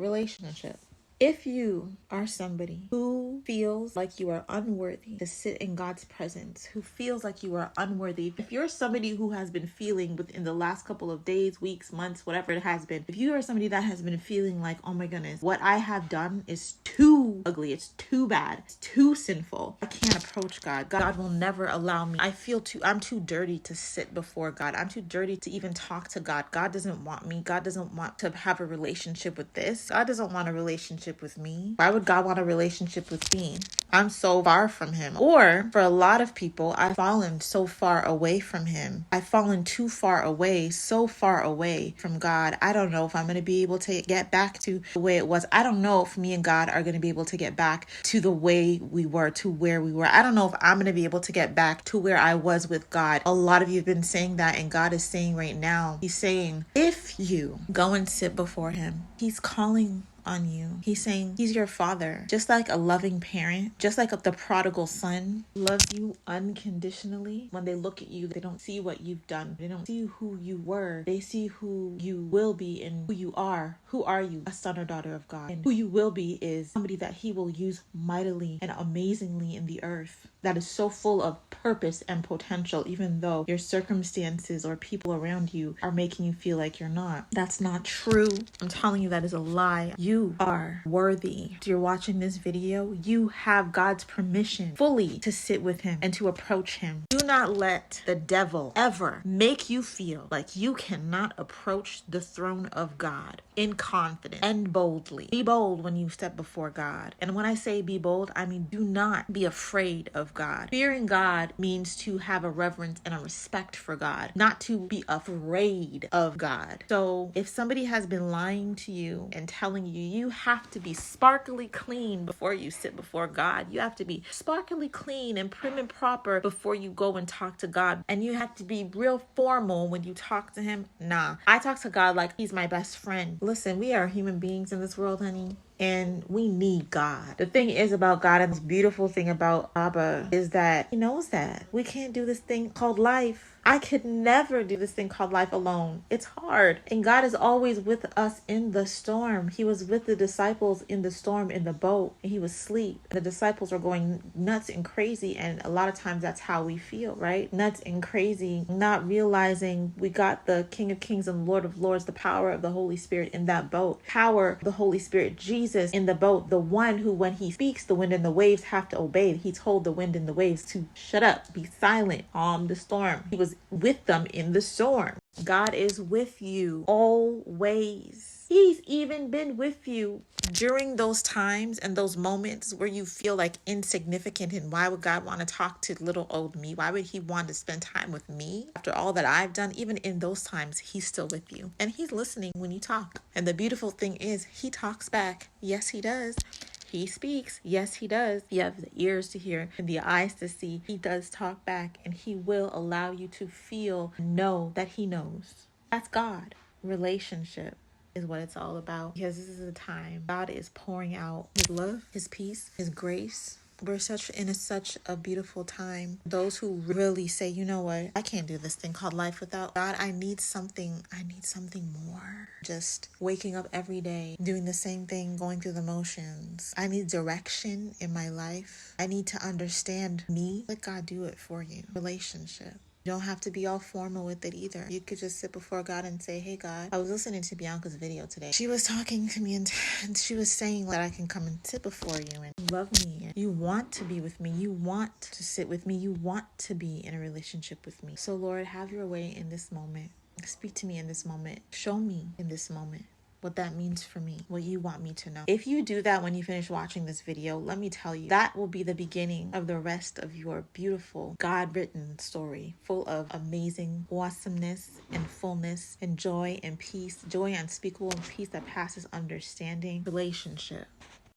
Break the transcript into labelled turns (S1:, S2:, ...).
S1: Relationship. If you are somebody who feels like you are unworthy to sit in God's presence, who feels like you are unworthy, if you're somebody who has been feeling within the last couple of days, weeks, months, whatever it has been, if you are somebody that has been feeling like, oh my goodness, what I have done is too ugly, it's too bad, it's too sinful, I can't approach God. God will never allow me. I'm too dirty to sit before God. I'm too dirty to even talk to God. God doesn't want me. God doesn't want to have a relationship with this. God doesn't want a relationship with me. Why would God want a relationship with me? I'm so far from him. Or for a lot of people, I've fallen so far away from him. I've fallen too far away, so far away from God. I don't know if I'm going to be able to get back to the way it was. I don't know if me and God are going to be able to get back to the way we were, to where we were. I don't know if I'm going to be able to get back to where I was with God. A lot of you have been saying that, and God is saying right now, he's saying, if you go and sit before him, he's calling on you. He's saying he's your father, just like a loving parent, just like the prodigal son loves you unconditionally. When they look at you, they don't see what you've done. They don't see who you were. They see who you will be and who you are. Who are you? A son or daughter of God. And who you will be is somebody that he will use mightily and amazingly in the earth, that is so full of purpose and potential, even though your circumstances or people around you are making you feel like you're not. That's not true. I'm telling you, that is a lie. You are worthy. If you're watching this video, you have God's permission fully to sit with him and to approach him. Do not let the devil ever make you feel like you cannot approach the throne of God in confidence and boldly. Be bold when you step before God. And when I say be bold, I mean do not be afraid of God. Fearing God means to have a reverence and a respect for God, not to be afraid of God. So if somebody has been lying to you and telling you, you have to be sparkly clean before you sit before God. You have to be sparkly clean and prim and proper before you go and talk to God. And you have to be real formal when you talk to him. Nah, I talk to God like he's my best friend. Listen, we are human beings in this world, honey. And we need God. The thing is about God, and this beautiful thing about Abba, is that he knows that we can't do this thing called life. I could never do this thing called life alone. It's hard. And God is always with us in the storm. He was with the disciples in the storm in the boat, and he was asleep. The disciples were going nuts and crazy, and a lot of times that's how we feel, right? Nuts and crazy, not realizing we got the King of Kings and Lord of Lords, the power of the Holy Spirit in that boat. Power of the Holy Spirit, Jesus in the boat, the one who when he speaks, the wind and the waves have to obey. He told the wind and the waves to shut up, be silent, calm the storm. He was with them in the storm. God is with you always. He's even been with you during those times and those moments where you feel like insignificant. And why would God want to talk to little old me? Why would he want to spend time with me after all that I've done? Even in those times, he's still with you. And he's listening when you talk. And the beautiful thing is he talks back. Yes, he does. He speaks. Yes, he does. You have the ears to hear and the eyes to see. He does talk back, and he will allow you to feel, know that he knows. That's God. Relationship is what it's all about, because this is a time God is pouring out his love, his peace, his grace. We're in such a beautiful time. Those who really say, you know what, I can't do this thing called life without God. I need something more. Just waking up every day, doing the same thing, going through the motions. I need direction in my life. I need to understand me. Let God do it for you. Relationship. You don't have to be all formal with it either. You could just sit before God and say, hey God, I was listening to Bianca's video today. She was talking to me and she was saying that I can come and sit before you and love me. And you want to be with me. You want to sit with me. You want to be in a relationship with me. So Lord, have your way in this moment. Speak to me in this moment. Show me in this moment what that means for me, what you want me to know. If you do that when you finish watching this video, let me tell you, that will be the beginning of the rest of your beautiful God-written story, full of amazing awesomeness and fullness and joy and peace, joy unspeakable and peace that passes understanding. Relationship.